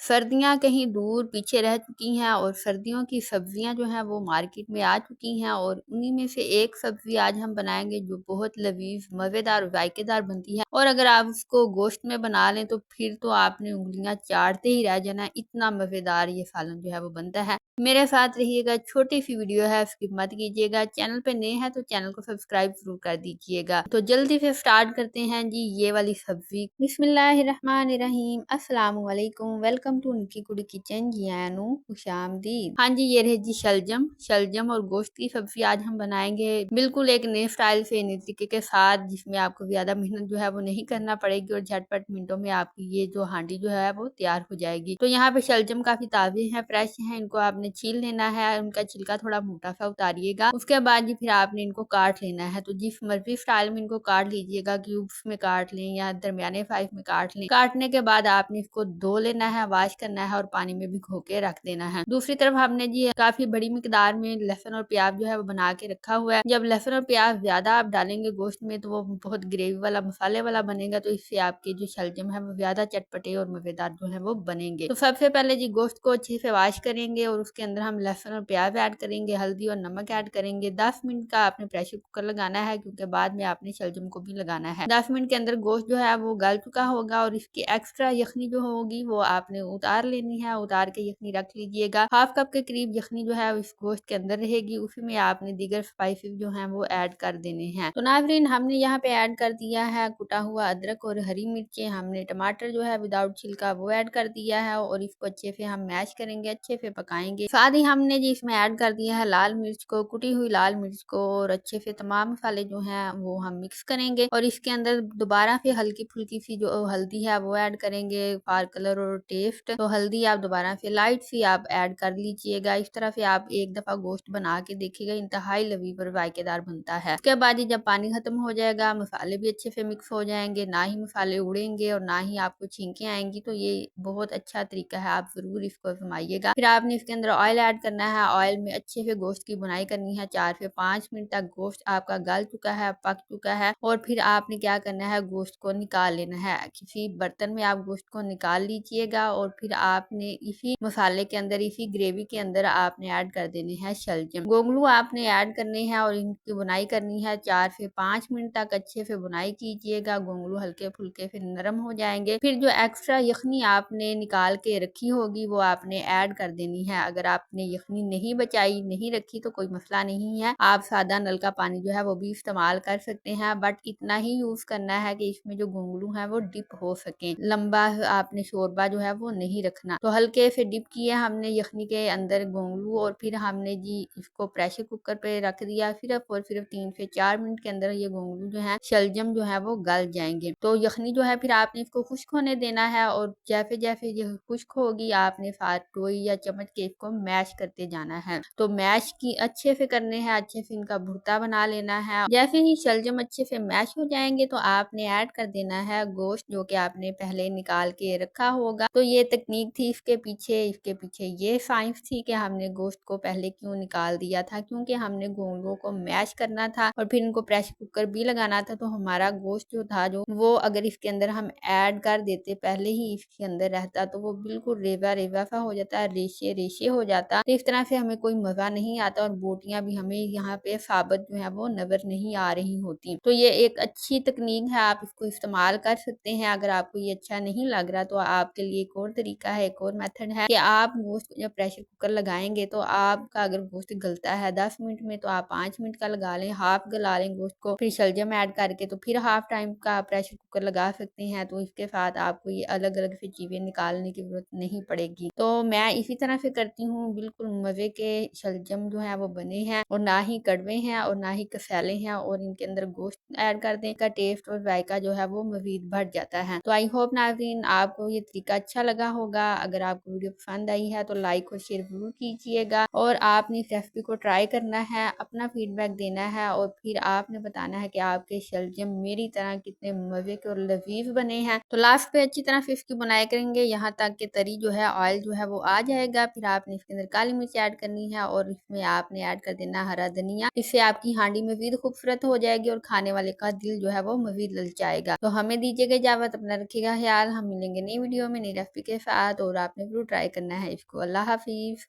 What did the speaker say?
सर्दियाँ कहीं दूर पीछे रह चुकी हैं और सर्दियों की सब्जियाँ जो हैं वो मार्केट में आ चुकी हैं और उन्हीं में से एक सब्जी आज हम बनाएंगे जो बहुत लजीज मज़ेदार और जायकेदार बनती है। और अगर आप उसको गोश्त में बना लें तो फिर तो आपने उंगलियां चाटते ही रह जाना, इतना मज़ेदार ये सालन जो है वो बनता है। मेरे साथ रहिएगा, छोटी सी वीडियो है, स्किप मत कीजिएगा। चैनल पे नए हैं तो चैनल को सब्सक्राइब जरूर कर दीजिएगा। तो जल्दी से स्टार्ट करते हैं जी ये वाली सब्जी। बिस्मिल्लाहिर्रहमानिर्रहीम, अस्सलाम वालेकुम, वेलकम टू निकी कुड़ी किचन। जी आनू खुशामदीद। हाँ जी, ये रहे जी शलजम। शलजम और गोश्त की सब्जी आज हम बनाएंगे बिल्कुल एक नए स्टाइल से, नए तरीके के साथ, जिसमें आपको ज्यादा मेहनत जो है वो नहीं करना पड़ेगी और झटपट मिनटों में आपकी ये जो हांडी जो है वो तैयार हो जाएगी। तो यहाँ पे शलजम काफी ताजे हैं, फ्रेश हैं, इनको आपने छील लेना है, उनका छिलका थोड़ा मोटा सा उतारिएगा। उसके बाद जी फिर आपने इनको काट लेना है। तो जिस मर्जी स्टाइल में इनको काट लीजिएगा, क्यूब्स में काट लें या दरमियाने साइज में काट लें। काटने के बाद आपने इसको धो लेना है, वॉश करना है और पानी में भिगो के रख देना है। दूसरी तरफ हमने जी काफी बड़ी मिकदार में लहसुन और प्याज जो है वो बना के रखा हुआ है। जब लहसुन और प्याज ज्यादा आप डालेंगे गोश्त में तो वो बहुत ग्रेवी वाला मसाले वाला बनेगा, तो इससे आपके जो शलजम है वो ज्यादा चटपटे और मजेदार जो है वो बनेंगे। तो सबसे पहले जी गोश्त को अच्छे से वॉश करेंगे और उसके अंदर हम लहसुन और प्याज ऐड करेंगे, हल्दी और नमक ऐड करेंगे। 10 मिनट का आपने प्रेशर कुकर लगाना है, क्योंकि बाद में आपने शलजम को भी लगाना है। 10 मिनट के अंदर गोश्त जो है वो गल चुका होगा और इसकी एक्स्ट्रा यखनी जो होगी वो आपने उतार लेनी है। उतार के यखनी रख लीजिएगा। हाफ कप के करीब यखनी जो है इस गोश्त के अंदर रहेगी, उसी में आपने दीगर स्पाइसेस जो है वो ऐड कर देने हैं। तो नाज़रीन, हमने यहाँ पे ऐड कर दिया है कुटा हुआ अदरक और हरी मिर्चें। हमने टमाटर जो है विदाउट छिलका वो ऐड कर दिया है और इसको अच्छे से हम मैश करेंगे, अच्छे से पकाएंगे। साथ ही हमने जी इसमें ऐड कर दिया है लाल मिर्च को, कुटी हुई लाल मिर्च को, और अच्छे से तमाम मसाले जो हैं वो हम मिक्स करेंगे। और इसके अंदर दोबारा से हल्की फुल्की सी जो हल्दी है वो ऐड करेंगे फॉर कलर और टेस्ट। तो हल्दी आप दोबारा से लाइट सी आप ऐड कर लीजिएगा। इस तरह से आप एक दफा गोश्त बना के देखिएगा, इंतहाई लजीज और जायकेदार बनता है। उसके बाद जब पानी खत्म हो जाएगा, मसाले भी अच्छे से मिक्स हो जाएंगे, ना ही मसाले उड़ेंगे और ना ही आपको छींके आएंगी। तो ये बहुत अच्छा तरीका है, आप जरूर इसको आजमाइएगा। फिर आपने इसके अंदर ऑयल ऐड करना है। ऑयल में अच्छे से गोश्त की बुनाई करनी है। 4 से 5 मिनट तक गोश्त आपका गल चुका है, पक चुका है, और फिर आपने क्या करना है, गोश्त को निकाल लेना है। किसी बर्तन में आप गोश्त को निकाल लीजिएगा और फिर आपने इसी मसाले के अंदर, इसी ग्रेवी के अंदर आपने ऐड कर देने हैं शलजम। गोंगलू आपने ऐड करने हैं और इनकी बुनाई करनी है। 4 से 5 मिनट तक अच्छे से बुनाई कीजिएगा। गोंगलू हल्के फुल्के फिर नरम हो जाएंगे। फिर जो एक्स्ट्रा यखनी आपने निकाल के रखी होगी वो आपने ऐड कर देनी है। अगर आपने यखनी नहीं बचाई, नहीं रखी तो कोई मसला नहीं है, आप सादा नल का पानी जो है वो भी इस्तेमाल कर सकते हैं, बट इतना ही यूज करना है कि इसमें जो गोंगलू है वो डिप हो सके। लंबा आपने शोरबा जो है वो नहीं रखना। तो हल्के से डिप किया हमने यखनी के अंदर गोंगलू और फिर हमने जी इसको प्रेशर कुकर पे रख दिया। सिर्फ और सिर्फ 3 से 4 मिनट के अंदर ये गोंगलू जो है, शलजम जो है वो गल जाएंगे। तो यखनी जो है फिर आपने इसको खुश्क होने देना है और जैसे जैसे ये खुश्क होगी आपने साथ टोई या चम्मच के इसको मैश करते जाना है। तो मैश की अच्छे से करने हैं, अच्छे से इनका भुर्ता बना लेना है। जैसे ही शलजम अच्छे से मैश हो जाएंगे तो आपने ऐड कर देना है गोश्त, जो कि आपने पहले निकाल के रखा होगा। तो ये तकनीक थी इसके पीछे ये साइंस थी कि हमने गोश्त को पहले क्यों निकाल दिया था, क्योंकि हमने गोंगलू को मैश करना था और फिर इनको प्रेशर कुकर भी लगाना था। तो हमारा गोश्त जो था वो अगर इसके अंदर हम ऐड कर देते, पहले ही इसके अंदर रहता, तो वो बिल्कुल रेवा रेवा सा हो जाता, रेशे रेशे हो जाता। तो इस तरह से हमें कोई मजा नहीं आता और बोटियां भी हमें यहाँ पे साबित जो है वो नजर नहीं आ रही होती। तो ये एक अच्छी तकनीक है, आप इसको इस्तेमाल कर सकते हैं। अगर आपको ये अच्छा नहीं लग रहा तो आपके लिए एक और तरीका है, एक और मेथड है कि आप गोश्त जब प्रेशर कुकर लगाएंगे तो आपका अगर गोश्त गलता है 10 मिनट में तो आप 5 मिनट का लगा लें, हाफ गला लें गोश्त को, फिर शलजम ऐड करके तो फिर हाफ टाइम का प्रेशर कुकर लगा सकते हैं। तो इसके साथ आपको ये अलग अलग से चीजें निकालने की जरूरत नहीं पड़ेगी। तो मैं इसी तरह से करती हूँ। बिल्कुल मजे के शलजम जो है वो बने हैं और ना ही कड़वे हैं और ना ही कसैले हैं, और इनके अंदर गोश्त ऐड कर दें का टेस्ट और जायका जो है वो मजीद बढ़ जाता है। तो आई होप नाज़रीन आपको ये तरीका अच्छा लगा होगा। अगर आपको वीडियो पसंद आई है तो लाइक और शेयर जरूर कीजिएगा और आपने इस रेसिपी को ट्राई करना है, अपना फीडबैक देना है और फिर आपने बताना है कि आपके शलजम मेरी तरह कितने मजे के और लजीज बने हैं। तो लास्ट पे अच्छी तरह से इसकी बुनाई करेंगे यहाँ तक कि तरी जो है, ऑयल जो है वो आ जाएगा। फिर आपने इसके अंदर काली मिर्च ऐड करनी है और इसमें आपने ऐड कर देना हरा धनिया। इससे आपकी हांडी मजीद खूबसूरत हो जाएगी और खाने वाले का दिल जो है वो मजीद ललचाएगा। तो हमें दीजिएगा इजाजत, अपना रखिएगा ख्याल। हम मिलेंगे नई वीडियो में नई रेसिपी के के साथ और आपने ज़रूर ट्राई करना है इसको। अल्लाह हाफ़िज़।